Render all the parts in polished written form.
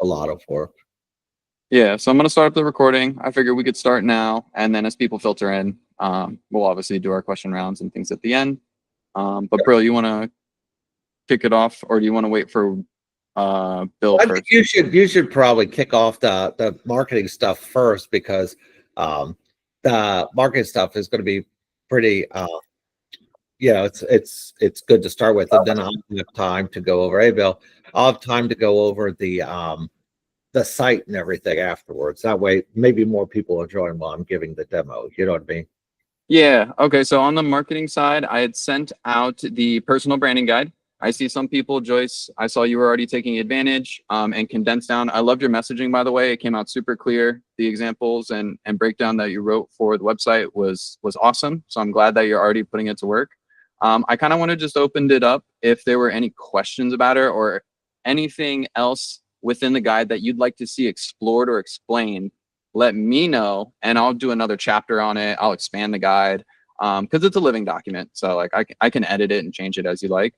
a lot of work. Yeah, so I'm going to start up the recording. I figure we could start now, and then as people filter in, we'll obviously do our question rounds and things at the end. But Brill, you want to kick it off, or do you want to wait for Bill I first? think you should probably kick off the marketing stuff first, because the marketing stuff is going to be pretty it's good to start with, and then I'll have time to go over. Hey, Bill, I'll have time to go over the site and everything afterwards. That way, maybe more people will join while I'm giving the demo. You know what I mean? Yeah. Okay. So on the marketing side, I had sent out the personal branding guide. I see some people, Joyce, I saw you were already taking advantage and condensed down. I loved your messaging, by the way. It came out super clear. The examples and breakdown that you wrote for the website was awesome. So I'm glad that you're already putting it to work. I kind of want to just open it up if there were any questions about it or anything else within the guide that you'd like to see explored or explained. Let me know, and I'll do another chapter on it. I'll expand the guide because it's a living document. So like I can edit it and change it as you like.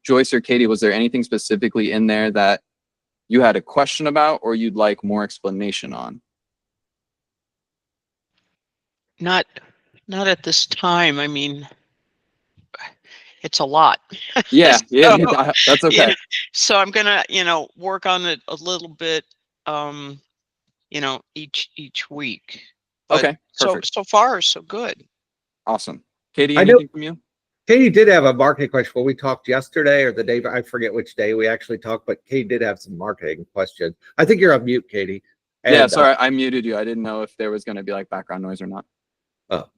Joyce or Katie, was there anything specifically in there that you had a question about or you'd like more explanation on? Not at this time. I mean, it's a lot. Yeah, yeah, So, that's okay. yeah, so I'm gonna, work on it a little bit, each week. But Okay, perfect. So far so good. Awesome. Katie, anything from you? Katie did have a marketing question. Well, we talked yesterday or the day, I forget which day we actually talked, but Katie did have some marketing questions. I think you're on mute, Katie. And, yeah, sorry, I muted you. I didn't know if there was going to be like background noise or not. Oh.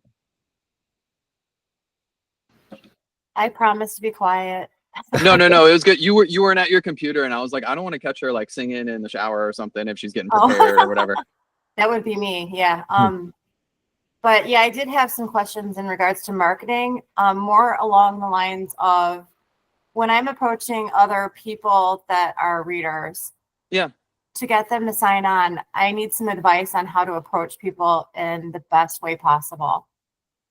I promise to be quiet. No, it was good. You weren't at your computer, and I was like, I don't want to catch her like singing in the shower or something if she's getting prepared or whatever. That would be me, yeah. But yeah, I did have some questions in regards to marketing, more along the lines of when I'm approaching other people that are readers. Yeah. To get them to sign on, I need some advice on how to approach people in the best way possible.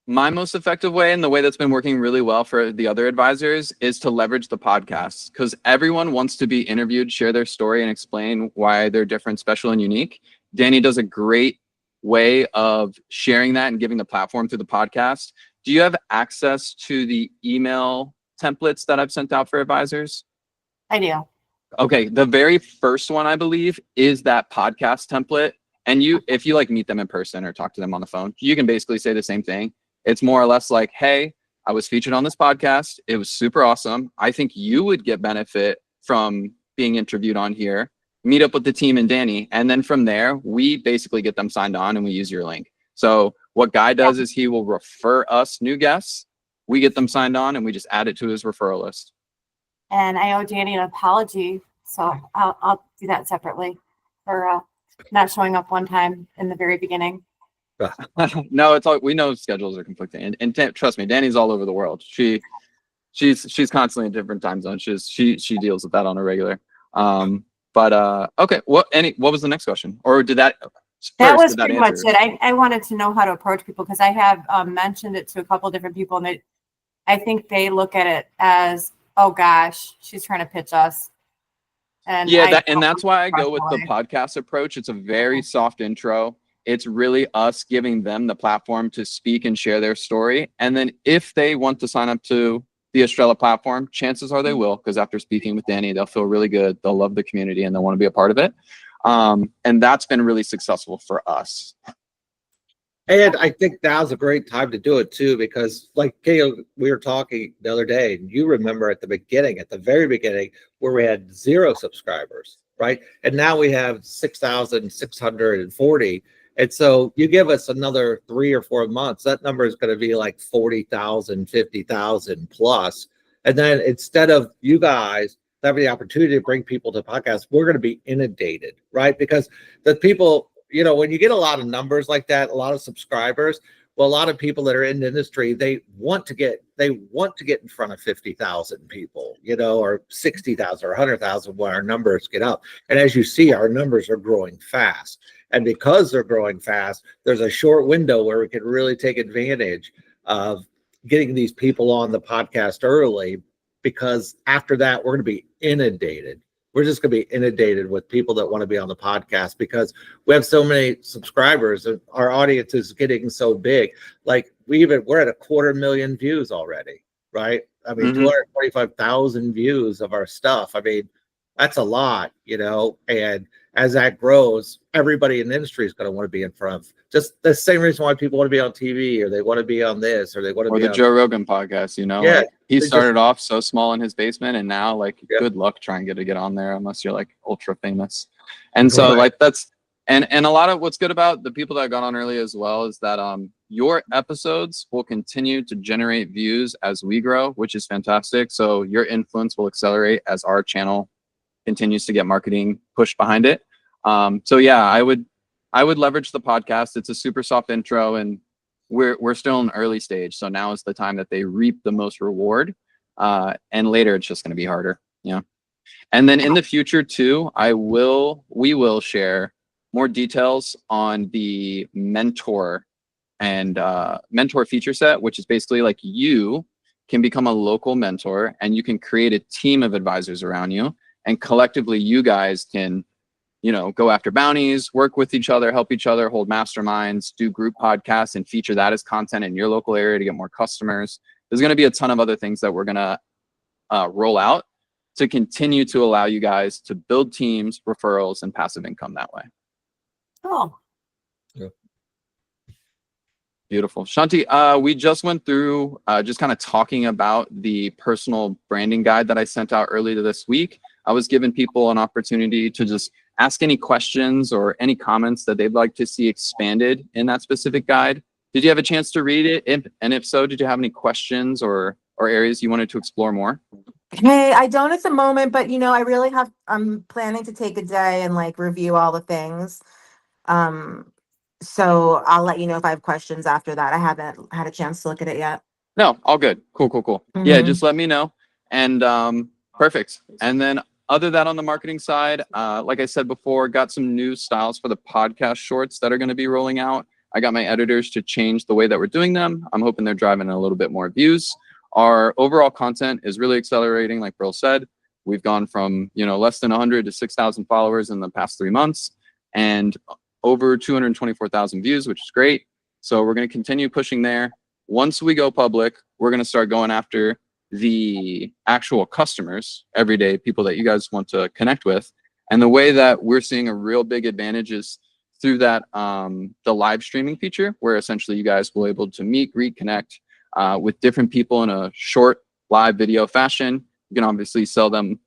My most effective way, and the way that's been working really well for the other advisors, is to leverage the podcasts, because everyone wants to be interviewed, share their story, and explain why they're different, special, and unique. Danny does a great way of sharing that and giving the platform through the podcast. Do you have access to the email templates that I've sent out for advisors? I do. Okay, the very first one, I believe, is that podcast template. And if you like meet them in person or talk to them on the phone, you can basically say the same thing. It's more or less like, hey, I was featured on this podcast. It was super awesome. I think you would get benefit from being interviewed on here. Meet up with the team and Danny. And then from there, we basically get them signed on and we use your link. So what Guy does is he will refer us new guests. We get them signed on and we just add it to his referral list. And I owe Danny an apology. So I'll do that separately for not showing up one time in the very beginning. No, it's all, we know schedules are conflicting, and trust me, Danny's all over the world. She's constantly in different time zones. She deals with that on a regular. Okay, what was the next question, or did that? That was pretty much it. I wanted to know how to approach people because I have mentioned it to a couple different people, and I think they look at it as, oh gosh, she's trying to pitch us. And yeah, that's why I go with the podcast approach. It's a very soft intro. It's really us giving them the platform to speak and share their story. And then if they want to sign up to the Estrella platform, chances are they will, because after speaking with Danny, they'll feel really good. They'll love the community and they'll want to be a part of it. And that's been really successful for us. And I think now's a great time to do it too, because like Kay, we were talking the other day, and you remember at the very beginning, where we had 0 subscribers, right? And now we have 6,640. And so you give us another 3 or 4 months, that number is going to be like 40,000, 50,000 plus. And then instead of you guys having the opportunity to bring people to podcasts, we're going to be inundated, right? Because the people, when you get a lot of numbers like that, a lot of subscribers, well, a lot of people that are in the industry, they want to get in front of 50,000 people, or 60,000 or 100,000 when our numbers get up. And as you see, our numbers are growing fast. And because they're growing fast, there's a short window where we can really take advantage of getting these people on the podcast early, because after that, we're going to be inundated. We're just going to be inundated with people that want to be on the podcast because we have so many subscribers and our audience is getting so big. Like we're at 250,000 views already, right? I mean, 225,000 views of our stuff. I mean, that's a lot, and as that grows, everybody in the industry is going to want to be in front of just the same reason why people want to be on TV or they want to be on this or they want to be the on Joe Rogan podcast, Yeah, like he started off so small in his basement and now like good luck trying to get on there unless you're like ultra famous. And so like that's and a lot of what's good about the people that got on early as well is that your episodes will continue to generate views as we grow, which is fantastic. So your influence will accelerate as our channel continues to get marketing pushed behind it. So yeah, I would leverage the podcast. It's a super soft intro and we're still in early stage. So now is the time that they reap the most reward. And later it's just going to be harder. Yeah. And then in the future too, we will share more details on the mentor and mentor feature set, which is basically like you can become a local mentor and you can create a team of advisors around you. And collectively, you guys can, go after bounties, work with each other, help each other, hold masterminds, do group podcasts, and feature that as content in your local area to get more customers. There's going to be a ton of other things that we're going to roll out to continue to allow you guys to build teams, referrals, and passive income that way. Cool. Beautiful. Shanti, we just went through just kind of talking about the personal branding guide that I sent out earlier this week. I was giving people an opportunity to just ask any questions or any comments that they'd like to see expanded in that specific guide. Did you have a chance to read it? And if so, did you have any questions or areas you wanted to explore more? Hey, I don't at the moment, but I'm planning to take a day and like review all the things. So I'll let you know if I have questions after that. I haven't had a chance to look at it yet. No, all good. Cool. Mm-hmm. Yeah, just let me know. And perfect. And then other than on the marketing side, like I said before, got some new styles for the podcast shorts that are going to be rolling out. I got my editors to change the way that we're doing them. I'm hoping they're driving a little bit more views. Our overall content is really accelerating, like Brill said. We've gone from less than 100 to 6,000 followers in the past 3 months, and over 224,000 views, which is great. So we're going to continue pushing there. Once we go public, we're going to start going after the actual customers, everyday people that you guys want to connect with. And the way that we're seeing a real big advantage is through that the live streaming feature, where essentially you guys will be able to meet, greet, connect with different people in a short live video fashion. You can obviously sell them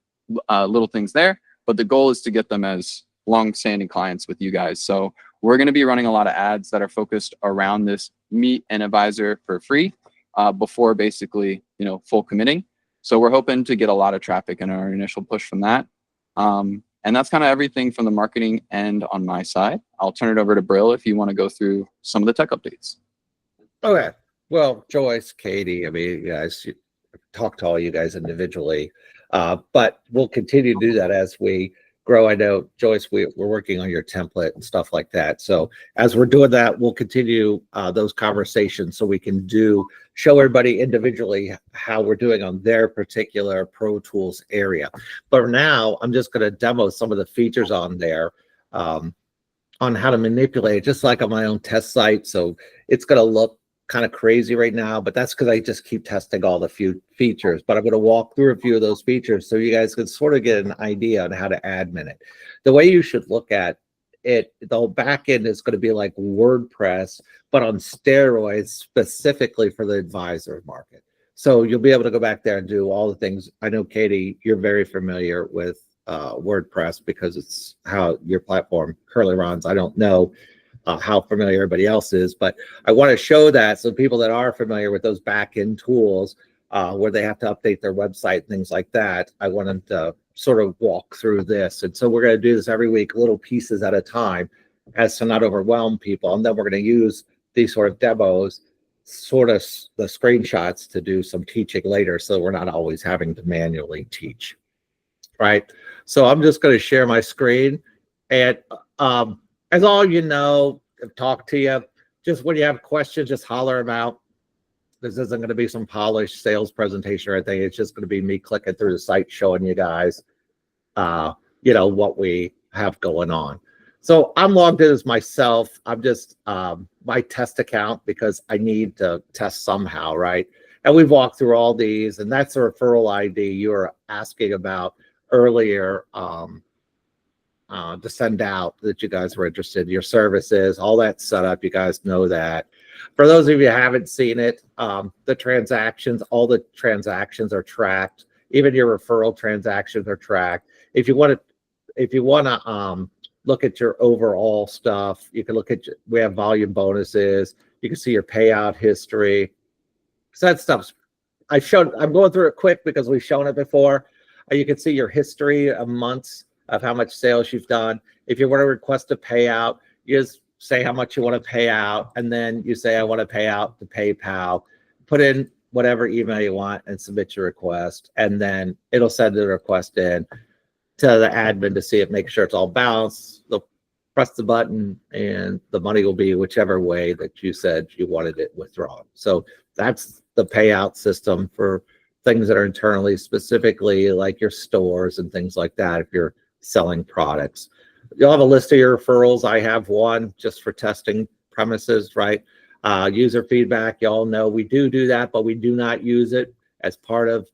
little things there, but the goal is to get them as long-standing clients with you guys. So we're going to be running a lot of ads that are focused around this meet an advisor for free before basically full committing. So we're hoping to get a lot of traffic in our initial push from that. And that's kind of everything from the marketing end on my side. I'll turn it over to Brill if you want to go through some of the tech updates. Okay. Well, Joyce, Katie, I mean, you guys talk to all you guys individually, but we'll continue to do that as we grow. I know, Joyce, we're working on your template and stuff like that. So as we're doing that, we'll continue those conversations so we can show everybody individually how we're doing on their particular Pro Tools area. But now I'm just going to demo some of the features on there on how to manipulate it, just like on my own test site. So it's going to look kind of crazy right now, but that's because I just keep testing all the few features. But I'm going to walk through a few of those features so you guys can sort of get an idea on how to admin it. The way you should look at it, the back end is going to be like WordPress, but on steroids specifically for the advisor market. So you'll be able to go back there and do all the things. I know, Katie, you're very familiar with WordPress because it's how your platform currently runs. I don't know how familiar everybody else is, but I want to show that so people that are familiar with those back-end tools where they have to update their website and things like that, I want them to sort of walk through this. And so we're going to do this every week, little pieces at a time, as to not overwhelm people. And then we're going to use these sort of demos, sort of the screenshots, to do some teaching later, so we're not always having to manually teach. Right. So I'm just going to share my screen, and as all you know, I've talked to you, just when you have questions, just holler them out. This isn't going to be some polished sales presentation or anything. It's just going to be me clicking through the site, showing you guys what we have going on. So I'm logged in as myself. I'm just my test account because I need to test somehow, right? And we've walked through all these, and that's the referral ID you were asking about earlier to send out that you guys were interested in your services, all that set up. You guys know that. For those of you who haven't seen it, the transactions, all the transactions are tracked. Even your referral transactions are tracked. If you want to look at your overall stuff, you can look at, we have volume bonuses. You can see your payout history. So that stuff's, I'm going through it quick because we've shown it before. You can see your history of months of how much sales you've done. If you want to request a payout, you just say how much you want to pay out, and then you say, I want to pay out to PayPal. Put in whatever email you want and submit your request, and then it'll send the request in to the admin to see it, make sure it's all balanced. They'll press the button, and the money will be whichever way that you said you wanted it withdrawn. So that's the payout system for things that are internally, specifically like your stores and things like that. If you're selling products, you'll have a list of your referrals. I have one just for testing premises, right? User feedback, y'all know we do that, but we do not use it as part of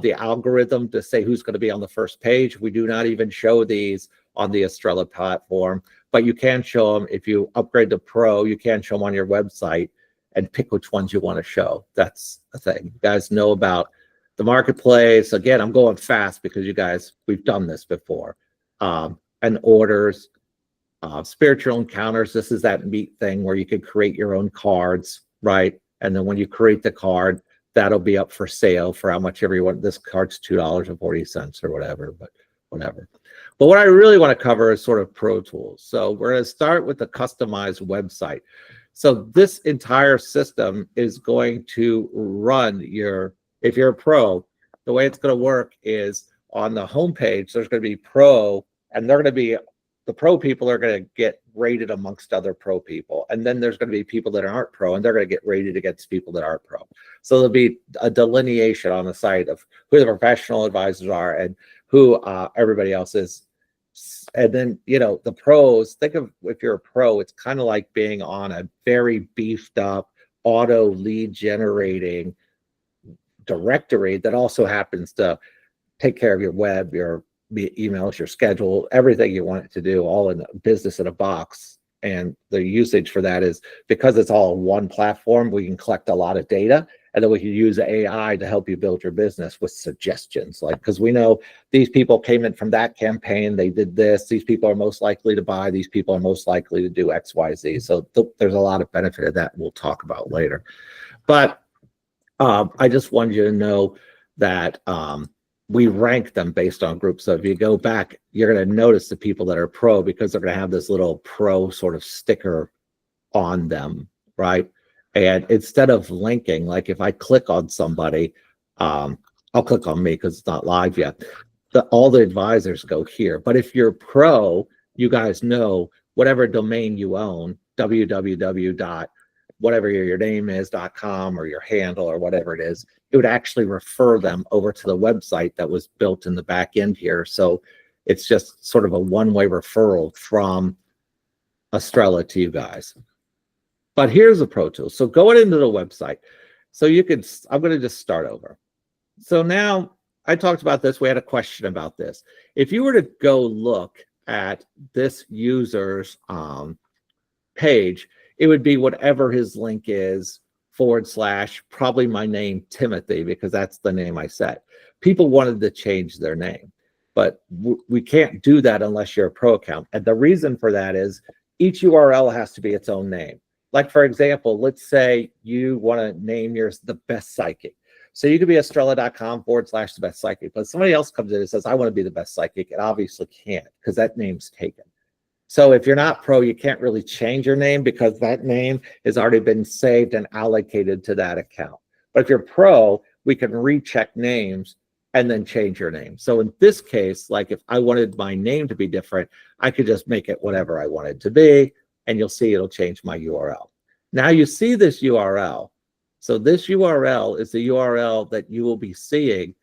the algorithm to say who's going to be on the first page. We do not even show these on the Estrella platform, but you can show them. If you upgrade to Pro, you can show them on your website and pick which ones you want to show. That's the thing. You guys know about the marketplace. Again, I'm going fast because you guys, we've done this before. And orders, spiritual encounters. This is that meat thing where you can create your own cards, right? And then when you create the card, that'll be up for sale for how much everyone. This card's $2.40 or whatever, but whatever. But what I really want to cover is sort of pro tools. So we're going to start with the customized website. So this entire system is going to run your, if you're a pro, the way it's going to work is on the homepage, there's going to be pro, and they're going to be, the pro people are going to get rated amongst other pro people. And then there's going to be people that aren't pro, and they're going to get rated against people that aren't pro. So there'll be a delineation on the site of who the professional advisors are and who everybody else is. And then, the pros, think of, if you're a pro, it's kind of like being on a very beefed up auto lead generating directory that also happens to take care of your web, your emails, your schedule, everything you want it to do, all in business in a box. And the usage for that is because it's all one platform, we can collect a lot of data, and then we can use AI to help you build your business with suggestions. Like, because we know these people came in from that campaign, they did this, these people are most likely to buy, these people are most likely to do X, Y, Z. So there's a lot of benefit of that we'll talk about later. But I just wanted you to know that we rank them based on groups. So if you go back, you're going to notice the people that are pro because they're going to have this little pro sort of sticker on them, right? And instead of linking, like if I click on somebody, I'll click on me because it's not live yet. All the advisors go here. But if you're pro, you guys know whatever domain you own, www. whatever your name is, .com or your handle or whatever it is, it would actually refer them over to the website that was built in the back end here. So it's just sort of a one-way referral from Estrella to you guys. But here's a pro tool. So going into the website, so you could, I'm going to just start over. So now I talked about this. We had a question about this. If you were to go look at this user's page, it would be whatever his link is / probably my name, Timothy, because that's the name I set. People wanted to change their name, but we can't do that unless you're a pro account. And the reason for that is each URL has to be its own name. Like, for example, let's say you want to name yours the best psychic. So you could be estrella.com / the best psychic, but somebody else comes in and says, I want to be the best psychic. It obviously can't because that name's taken. So if you're not pro, you can't really change your name because that name has already been saved and allocated to that account. But if you're pro, we can recheck names and then change your name. So in this case, like if I wanted my name to be different, I could just make it whatever I want it to be, and you'll see it'll change my URL. Now you see this URL. So this URL is the URL that you will be seeing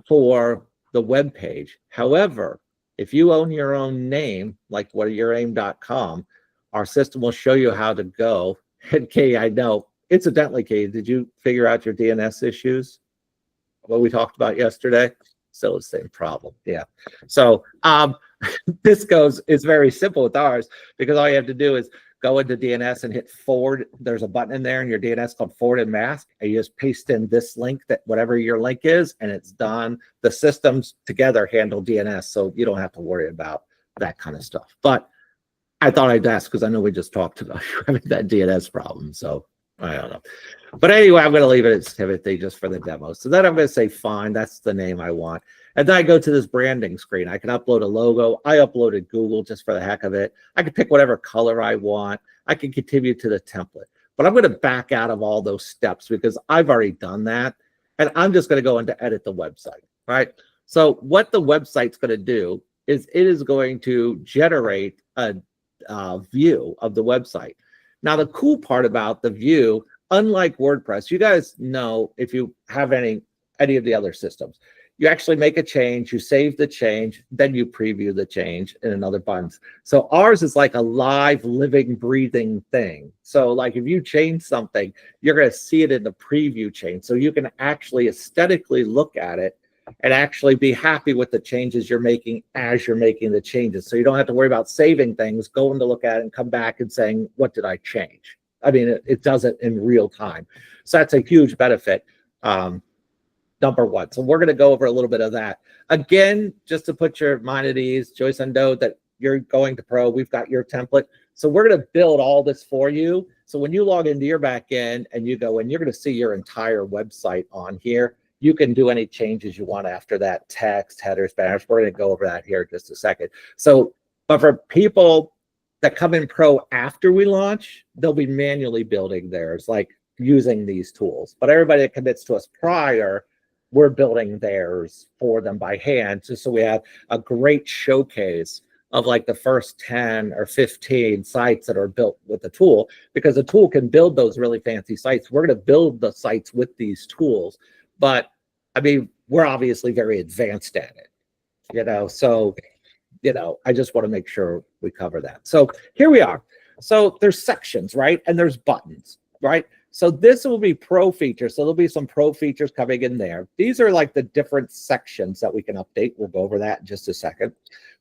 for the web page. However, If you own your own name, like youraim.com, our system will show you how to go. And Kay, I know, incidentally, Kay, did you figure out your DNS issues? What we talked about yesterday? Still the same problem. Yeah. So it's very simple with ours, because all you have to do is go into DNS and hit forward. There's a button in there in your DNS called forward and mask, and you just paste in this link, that whatever your link is, and it's done. The systems together handle DNS, so you don't have to worry about that kind of stuff. But I thought I'd ask, because I know we just talked about having that DNS problem, so I don't know. But anyway, I'm going to leave it as Timothy just for the demo. So then I'm going to say, fine, that's the name I want. And then I go to this branding screen. I can upload a logo. I uploaded Google just for the heck of it. I can pick whatever color I want. I can continue to the template. But I'm going to back out of all those steps, because I've already done that. And I'm just going to go in to edit the website, right? So what the website's going to do is it is going to generate a view of the website. Now, the cool part about the view, unlike WordPress, you guys know, if you have any of the other systems, you actually make a change, you save the change, then you preview the change in another button. So ours is like a live, living, breathing thing. So like if you change something, you're going to see it in the preview change. So you can actually aesthetically look at it and actually be happy with the changes you're making as you're making the changes. So you don't have to worry about saving things, going to look at it and come back and saying, what did I change? I mean, it does it in real time. So that's a huge benefit. Number one. So we're going to go over a little bit of that. Again, just to put your mind at ease, Joyce, and know that you're going to Pro. We've got your template. So we're going to build all this for you. So when you log into your back end and you go in, you're going to see your entire website on here. You can do any changes you want after that, text, headers, banners. We're going to go over that here in just a second. So, but for people that come in Pro after we launch, they'll be manually building theirs, like using these tools. But everybody that commits to us prior, we're building theirs for them by hand, just so we have a great showcase of like the first 10 or 15 sites that are built with the tool, because the tool can build those really fancy sites. We're going to build the sites with these tools, but I mean, we're obviously very advanced at it, you know, so, you know, I just want to make sure we cover that. So here we are. So there's sections, right? And there's buttons, right? So this will be Pro features. So there'll be some Pro features coming in there. These are like the different sections that we can update. We'll go over that in just a second.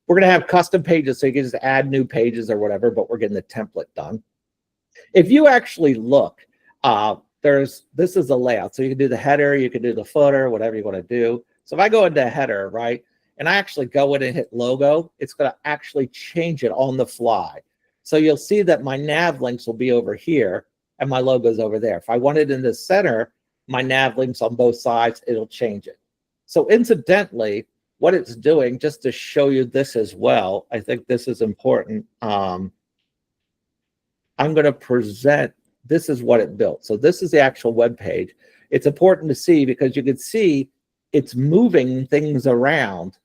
We're going to have custom pages, so you can just add new pages or whatever, but we're getting the template done. If you actually look, this is a layout. So you can do the header, you can do the footer, whatever you want to do. So if I go into header, right, and I actually go in and hit logo, it's going to actually change it on the fly. So you'll see that my nav links will be over here, and my logo's over there. If I want it in the center, my nav links on both sides, it'll change it. So incidentally, what it's doing, just to show you this as well, I think this is important. I'm going to present, this is what it built. So this is the actual web page. It's important to see because you can see it's moving things around.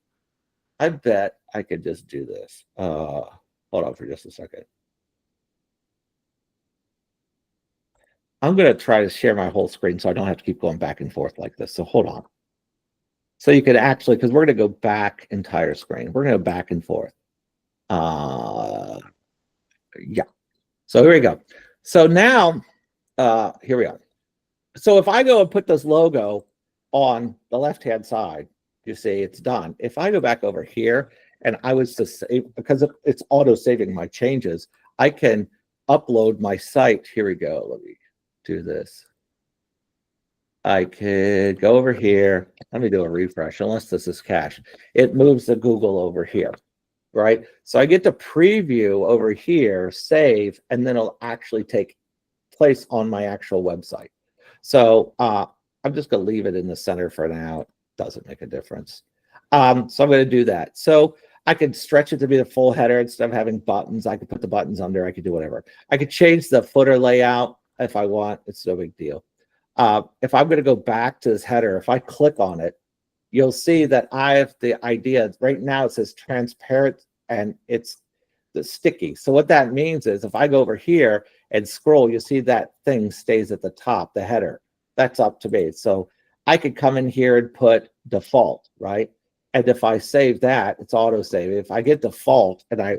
I bet I could just do this. Hold on for just a second. I'm going to try to share my whole screen so I don't have to keep going back and forth like this. So hold on. So you could actually, because we're going to go back entire screen. We're going to go back and forth. Yeah. So here we go. So now, here we are. So if I go and put this logo on the left-hand side, you see it's done. If I go back over here and I was to save, because it's auto-saving my changes, I can upload my site. Here we go. Let me do this. I could go over here. Let me do a refresh, unless this is cached. It moves the Google over here, right? So I get to preview over here, save, and then it'll actually take place on my actual website. So I'm just going to leave it in the center for now. It doesn't make a difference. So I'm going to do that. So I could stretch it to be the full header instead of having buttons. I could put the buttons under. I could do whatever. I could change the footer layout if I want. It's no big deal. If I'm going to go back to this header, if I click on it, you'll see that I have the idea. Right now it says transparent and it's the sticky. So what that means is if I go over here and scroll, you'll see that thing stays at the top, the header. That's up to me. So I could come in here and put default, right? And if I save that, it's auto save. If I get default and I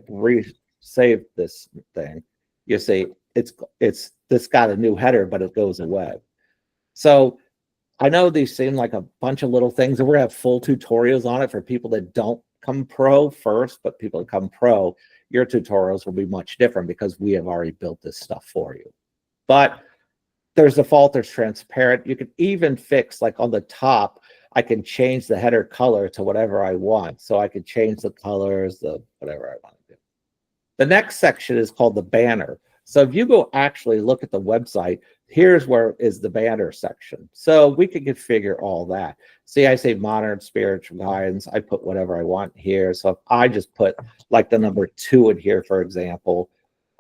save this thing, you see it's this got a new header, but it goes away. So I know these seem like a bunch of little things, and we're gonna have full tutorials on it for people that don't come pro first, but people that come pro, your tutorials will be much different because we have already built this stuff for you. But there's default, there's transparent. You can even fix, like on the top, I can change the header color to whatever I want. So I could change the colors, the whatever I want to do. The next section is called the banner. So if you go actually look at the website, here's where is the banner section. So we can configure all that. See, I say modern spiritual guidance. I put whatever I want here. So if I just put like the number 2 in here, for example,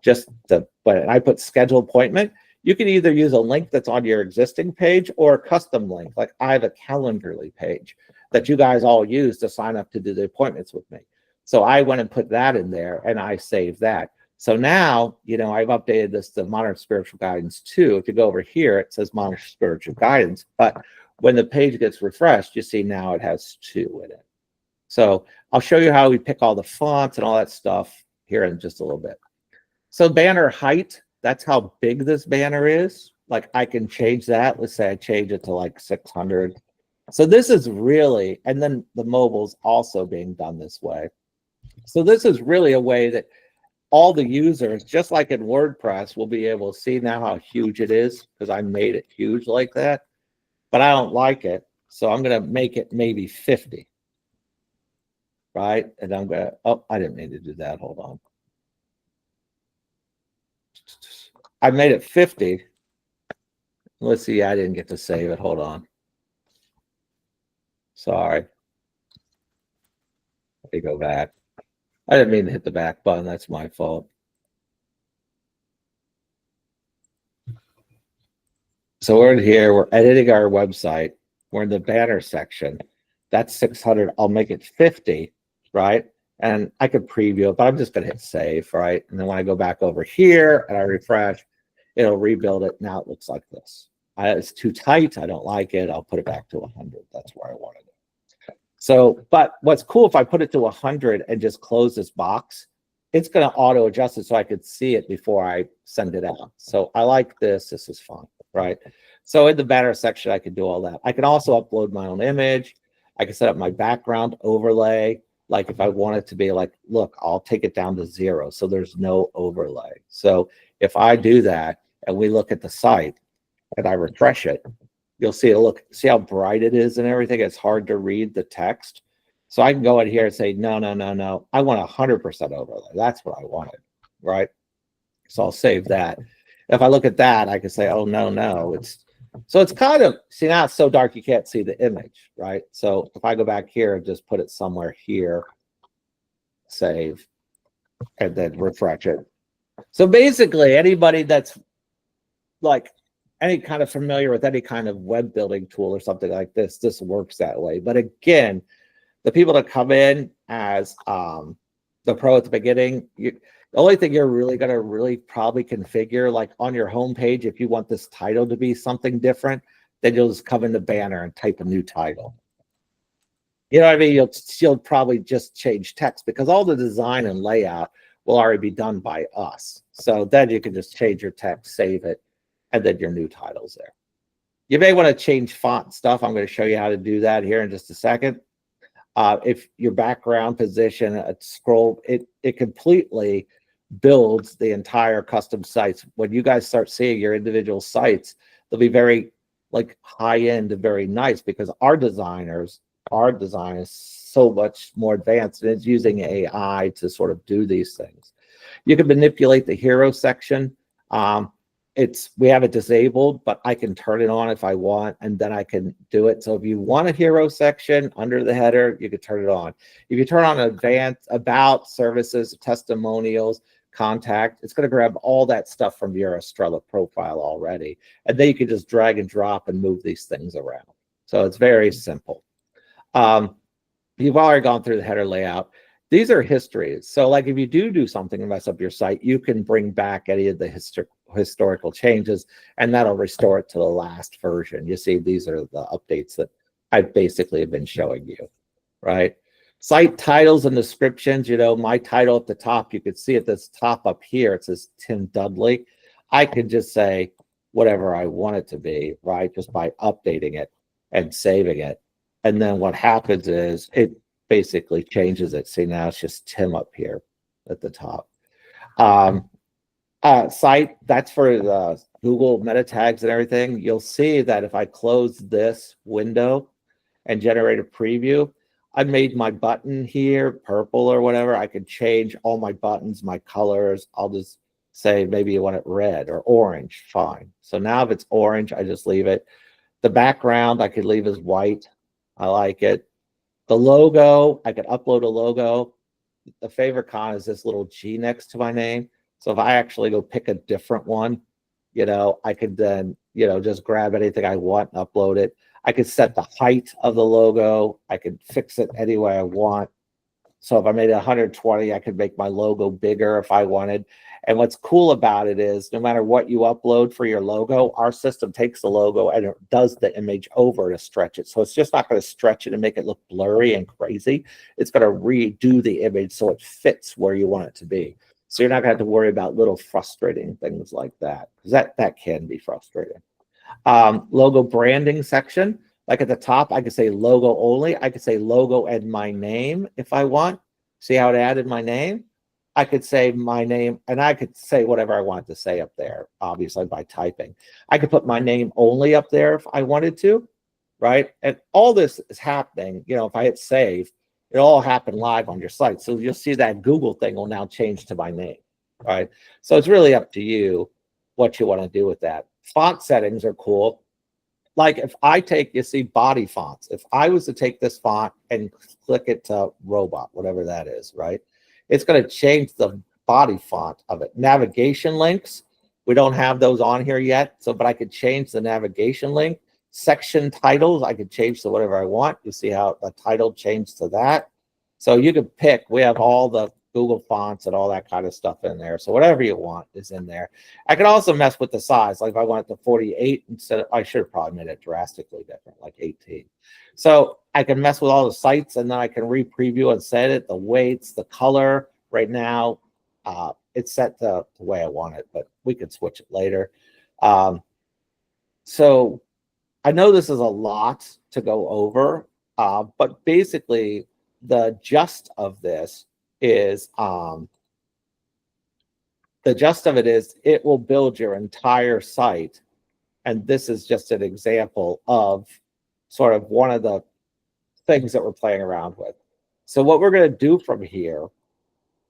but I put schedule appointment. You can either use a link that's on your existing page or a custom link. Like I have a Calendly page that you guys all use to sign up to do the appointments with me. So I went and put that in there and I saved that. So now, you know, I've updated this to Modern Spiritual Guidance 2. If you go over here, it says Modern Spiritual Guidance. But when the page gets refreshed, you see now it has 2 in it. So I'll show you how we pick all the fonts and all that stuff here in just a little bit. So banner height, that's how big this banner is. Like I can change that. Let's say I change it to like 600. So this is really, and then the mobile's also being done this way. So this is really a way that all the users, just like in WordPress, will be able to see now how huge it is because I made it huge like that. But I don't like it. So I'm going to make it maybe 50. Right? And I'm going to, oh, I didn't mean to do that. Hold on. I made it 50. Let's see. I didn't get to save it. Hold on. Sorry. Let me go back. I didn't mean to hit the back button. That's my fault. So we're in here. We're editing our website. We're in the banner section. That's 600. I'll make it 50, right? And I could preview it, but I'm just going to hit save, right? And then when I go back over here and I refresh, it'll rebuild it. Now it looks like this. It's too tight. I don't like it. I'll put it back to 100. That's where I wanted it. So, but what's cool, if I put it to 100 and just close this box, it's going to auto adjust it so I could see it before I send it out. So I like this. This is fun, right? So in the banner section, I can do all that. I can also upload my own image. I can set up my background overlay. Like if I want it to be like, look, I'll take it down to 0. So there's no overlay. So if I do that and we look at the site and I refresh it, you'll see it. Look, see how bright it is and everything. It's hard to read the text. So I can go in here and say, no, no, no, no. I want 100% overlay. That's what I wanted, right? So I'll save that. If I look at that, I can say, oh, no, no. So it's kind of, see, now it's so dark you can't see the image, right? So if I go back here and just put it somewhere here, save, and then refresh it. So basically, anybody that's like any kind of familiar with any kind of web building tool or something like this works that way. But again, the people that come in as the pro at the beginning, the only thing you're really going to probably configure, like on your homepage, if you want this title to be something different, then you'll just come in the banner and type a new title. You know what I mean? You'll probably just change text because all the design and layout will already be done by us. So then you can just change your text, save it, and then your new title's there. You may want to change font stuff. I'm going to show you how to do that here in just a second. If your background position, scroll, it completely builds the entire custom sites. When you guys start seeing your individual sites, they'll be very like high end and very nice because our design is so much more advanced and it's using AI to sort of do these things. You can manipulate the hero section. We have it disabled, but I can turn it on if I want, and then I can do it. So if you want a hero section under the header, you can turn it on. If you turn on advanced, about, services, testimonials, contact, it's going to grab all that stuff from your Estrella profile already. And then you can just drag and drop and move these things around. So it's very simple. You've already gone through the header layout. These are histories. So like if you do something to mess up your site, you can bring back any of the historical changes and that'll restore it to the last version. You see, these are the updates that I basically have been showing you, right? Site titles and descriptions, my title at the top, you can see at this top up here, it says Tim Dudley. I can just say whatever I want it to be, right? Just by updating it and saving it. And then what happens is it basically changes it. See, now it's just Tim up here at the top. Site, that's for the Google meta tags and everything. You'll see that if I close this window and generate a preview, I made my button here purple or whatever. I could change all my buttons, my colors. I'll just say maybe you want it red or orange, fine. So now if it's orange, I just leave it. The background I could leave as white. I like it. The logo, I could upload a logo. The favorite con is this little G next to my name. So if I actually go pick a different one, I could then, just grab anything I want and upload it. I could set the height of the logo. I could fix it any way I want. So if I made it 120, I could make my logo bigger if I wanted. And what's cool about it is no matter what you upload for your logo, our system takes the logo and it does the image over to stretch it. So it's just not going to stretch it and make it look blurry and crazy. It's going to redo the image so it fits where you want it to be. So you're not going to have to worry about little frustrating things like that, because that can be frustrating. Logo branding section, like at the top, I could say logo only. I could say logo and my name if I want. See how it added my name? I could say my name, and I could say whatever I want to say up there, obviously by typing. I could put my name only up there if I wanted to, right? And all this is happening, if I hit save, it all happened live on your site. So you'll see that Google thing will now change to my name, right? So it's really up to you what you want to do with that. Font settings are cool. Like if I take, you see body fonts. If I was to take this font and click it to robot, whatever that is, right? It's going to change the body font of it. Navigation links, we don't have those on here yet. So, but I could change the navigation link. Section titles, I could change to whatever I want. You see how the title changed to that. So you could pick, we have all the Google fonts and all that kind of stuff in there. So whatever you want is in there. I could also mess with the size. Like if I want it to 48 instead of, I should have probably made it drastically different, like 18. So I can mess with all the sites and then I can re-preview and set it, the weights, the color. Right now, it's set to the way I want it, but we could switch it later. So I know this is a lot to go over, but basically the gist of this is it will build your entire site. And this is just an example of sort of one of the things that we're playing around with. So what we're going to do from here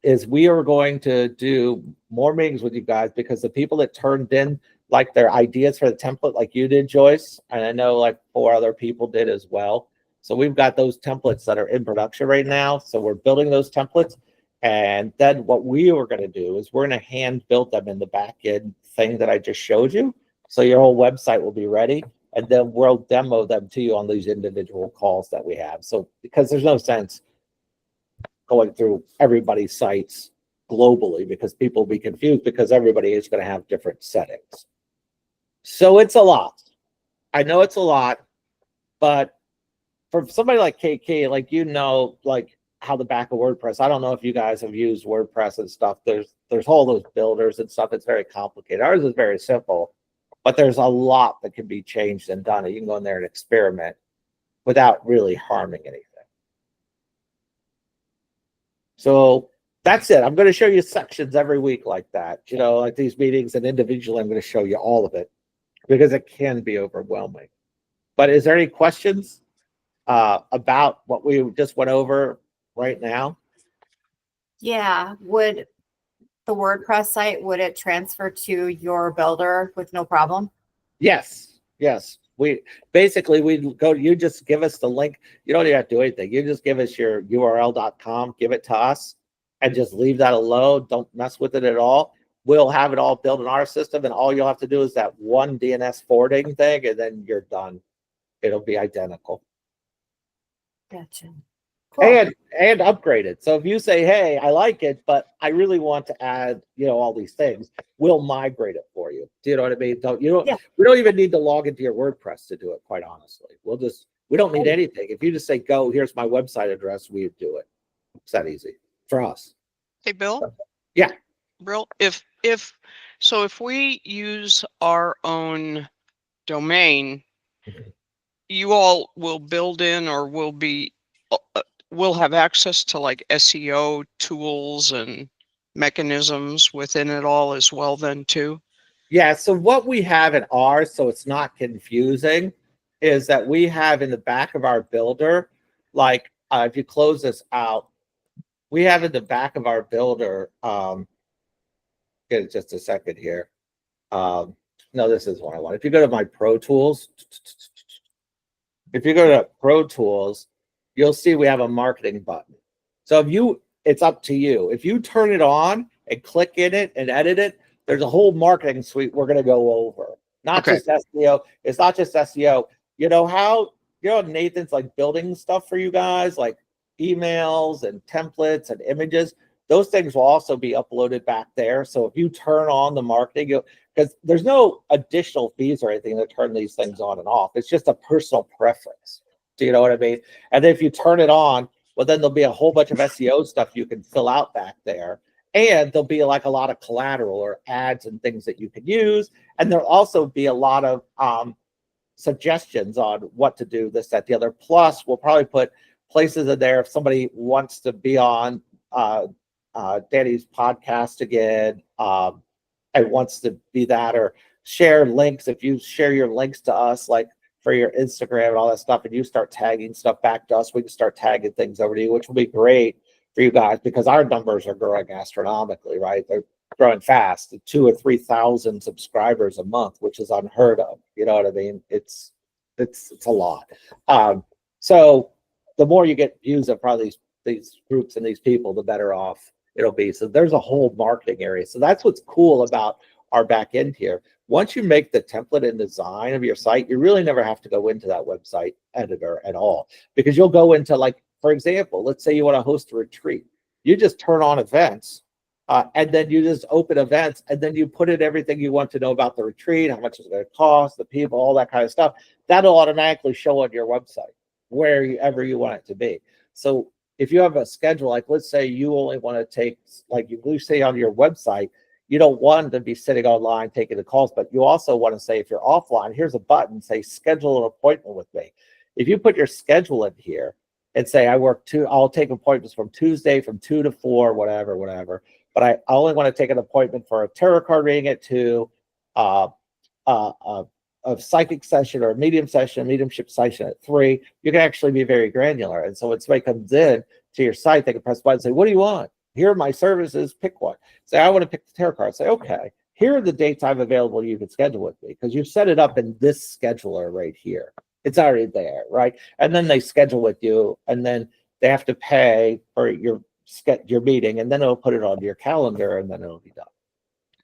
is we are going to do more meetings with you guys, because the people that turned in like their ideas for the template, like you did, Joyce, and I know like 4 other people did as well. So we've got those templates that are in production right now. So we're building those templates. And then what we are going to do is we're going to hand build them in the back end thing that I just showed you. So your whole website will be ready. And then we'll demo them to you on these individual calls that we have. So because there's no sense going through everybody's sites globally, because people will be confused, because everybody is going to have different settings. So it's a lot. I know it's a lot, but for somebody like KK, like, like how the back of WordPress, I don't know if you guys have used WordPress and stuff. There's all those builders and stuff. It's very complicated. Ours is very simple, but there's a lot that can be changed and done. You can go in there and experiment without really harming anything. So that's it. I'm going to show you sections every week like that, like these meetings, and individually, I'm going to show you all of it, because it can be overwhelming. But is there any questions about what we just went over right now? Yeah. Would the WordPress site, would it transfer to your builder with no problem? Yes. We go, you just give us the link. You don't even have to do anything. You just give us your url.com, give it to us, and just leave that alone. Don't mess with it at all. We'll have it all built in our system, and all you'll have to do is that one DNS forwarding thing, and then you're done. It'll be identical. Gotcha. Cool. And upgraded. So if you say, hey, I like it, but I really want to add, all these things, we'll migrate it for you. Do you know what I mean? We don't even need to log into your WordPress to do it, quite honestly. We'll just We don't need anything. If you just say, go, here's my website address, we do it. It's that easy for us. Hey, Bill? Yeah. Bill, if we use our own domain, you all will build in or will have access to like SEO tools and mechanisms within it all as well then too? Yeah, so what we have in ours, so it's not confusing, is that we have in the back of our builder, like if you close this out, we have in the back of our builder, get it just a second here. No, this is what I want. If you go to my Pro Tools, if you go to Pro Tools, you'll see we have a marketing button. So it's up to you. If you turn it on and click in it and edit it, there's a whole marketing suite we're going to go over. Not just SEO. It's not just SEO. You know how Nathan's like building stuff for you guys, like emails and templates and images. Those things will also be uploaded back there. So if you turn on the marketing, because there's no additional fees or anything to turn these things on and off. It's just a personal preference. Do you know what I mean? And then if you turn it on, well, then there'll be a whole bunch of SEO stuff you can fill out back there. And there'll be like a lot of collateral or ads and things that you can use. And there'll also be a lot of suggestions on what to do, this, that, the other. Plus, we'll probably put places in there if somebody wants to be on Danny's podcast again and wants to be that, or share links. If you share your links to us, like for your Instagram and all that stuff, and you start tagging stuff back to us, we can start tagging things over to you, which will be great for you guys because our numbers are growing astronomically, right? They're growing fast, 2,000 or 3,000 subscribers a month, which is unheard of. You know what I mean? It's a lot. So the more you get views of probably these groups and these people, the better off it'll be. So there's a whole marketing area. So that's what's cool about our back end here. Once you make the template and design of your site, you really never have to go into that website editor at all, because you'll go into, like, for example, let's say you want to host a retreat. You just turn on events and then you just open events, and then you put in everything you want to know about the retreat, how much it's going to cost, the people, all that kind of stuff. That'll automatically show on your website wherever you want it to be. So if you have a schedule, like let's say you only want to take, like you say on your website, you don't want to be sitting online taking the calls, but you also want to say, if you're offline, here's a button, say schedule an appointment with me. If you put your schedule in here and say, I'll take appointments from Tuesday from 2 to 4, whatever. But I only want to take an appointment for a tarot card reading at 2, a psychic session or a mediumship session at 3. You can actually be very granular. And so when somebody comes in to your site, they can press a button and say, what do you want? Here are my services, pick one. Say, I want to pick the tarot card. Say, okay, here are the dates I'm available you can schedule with me, because you've set it up in this scheduler right here. It's already there, right? And then they schedule with you, and then they have to pay for your meeting, and then it'll put it on your calendar, and then it'll be done.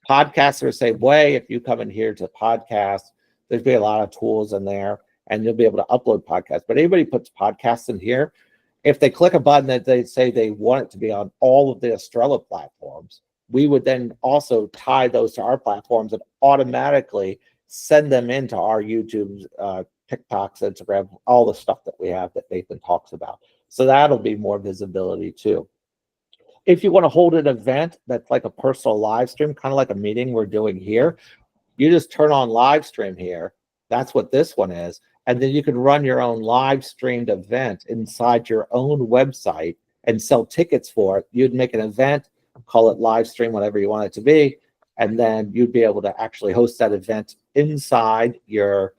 Podcasts are the same way. If you come in here to podcast, there's be a lot of tools in there, and you'll be able to upload podcasts. But anybody puts podcasts in here, if they click a button that they say they want it to be on all of the Estrella platforms, we would then also tie those to our platforms and automatically send them into our YouTube, TikToks, Instagram, all the stuff that we have that Nathan talks about. So that'll be more visibility too. If you want to hold an event that's like a personal live stream, kind of like a meeting we're doing here, you just turn on live stream here. That's what this one is. And then you can run your own live streamed event inside your own website and sell tickets for it. You'd make an event, call it live stream, whatever you want it to be. And then you'd be able to actually host that event inside your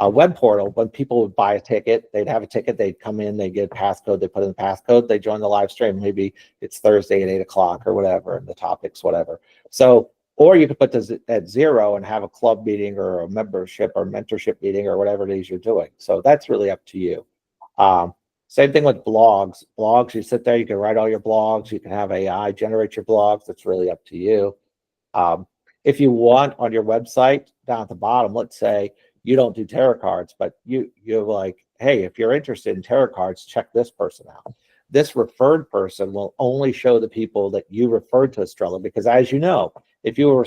web portal. When people would buy a ticket, they'd have a ticket, they'd come in, they get a passcode, they put in the passcode, they join the live stream. Maybe it's Thursday at 8 o'clock or whatever, and the topics, whatever. So, or you could put this at 0 and have a club meeting or a membership or mentorship meeting or whatever it is you're doing. So that's really up to you. Same thing with blogs. Blogs, you sit there, you can write all your blogs. You can have AI generate your blogs. That's really up to you. If you want on your website down at the bottom, let's say you don't do tarot cards, but you're like, hey, if you're interested in tarot cards, check this person out. This referred person will only show the people that you referred to Estrella, because as you know, if you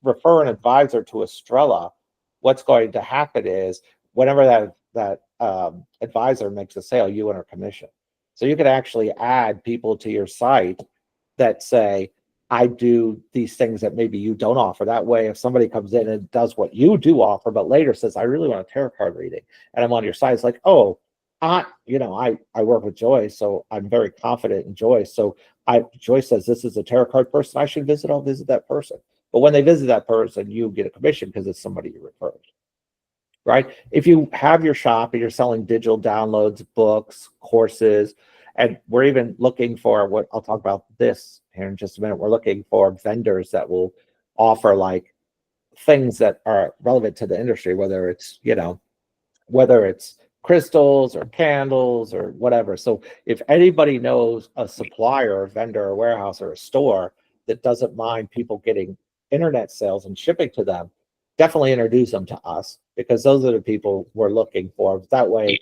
refer an advisor to Estrella, what's going to happen is whenever that advisor makes a sale, you earn a commission. So you could actually add people to your site that say, I do these things that maybe you don't offer. That way, if somebody comes in and does what you do offer, but later says, I really want a tarot card reading, and I'm on your site, it's like, oh, I work with Joyce, so I'm very confident in Joyce. So Joyce says this is a tarot card person I should visit. I'll visit that person. But when they visit that person, you get a commission because it's somebody you referred. Right? If you have your shop and you're selling digital downloads, books, courses, and we're even looking for what I'll talk about this here in just a minute. We're looking for vendors that will offer like things that are relevant to the industry, whether it's crystals or candles or whatever. So if anybody knows a supplier, a vendor, a warehouse, or a store that doesn't mind people getting internet sales and shipping to them, definitely introduce them to us, because those are the people we're looking for. That way,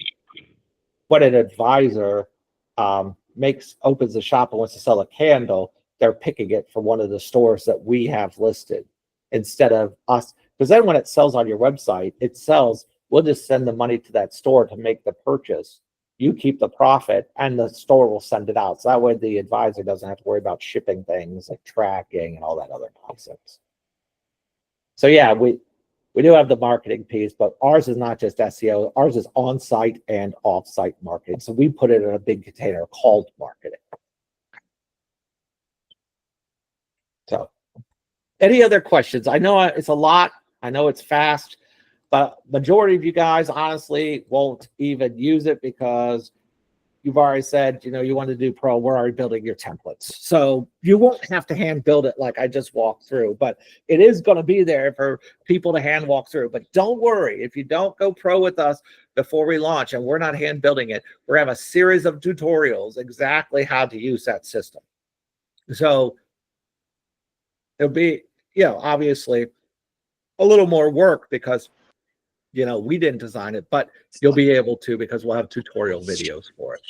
when an advisor opens a shop and wants to sell a candle, they're picking it from one of the stores that we have listed instead of us. Because then when it sells on your website, we'll just send the money to that store to make the purchase. You keep the profit and the store will send it out. So that way the advisor doesn't have to worry about shipping things like tracking and all that other nonsense. So yeah, we do have the marketing piece, but ours is not just SEO. Ours is on-site and off-site marketing. So we put it in a big container called marketing. So any other questions? I know it's a lot. I know it's fast, but majority of you guys honestly won't even use it because you've already said, you want to do pro, we're already building your templates. So you won't have to hand build it like I just walked through, but it is going to be there for people to hand walk through. But don't worry, if you don't go pro with us before we launch and we're not hand building it, we're going to have a series of tutorials exactly how to use that system. So it'll be, obviously a little more work because, we didn't design it, but you'll be able to because we'll have tutorial videos for it.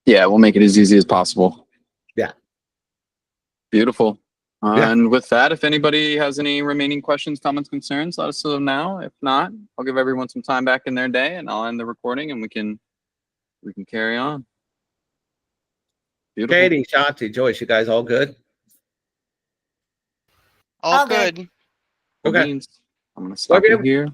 Yeah, we'll make it as easy as possible. Yeah. Beautiful. Yeah. And with that, if anybody has any remaining questions, comments, concerns, let us know now. If not, I'll give everyone some time back in their day and I'll end the recording and we can carry on. Beautiful. Katie, Shanti, Joyce, you guys all good? All good. Cool Okay. beans. I'm going to stop it here.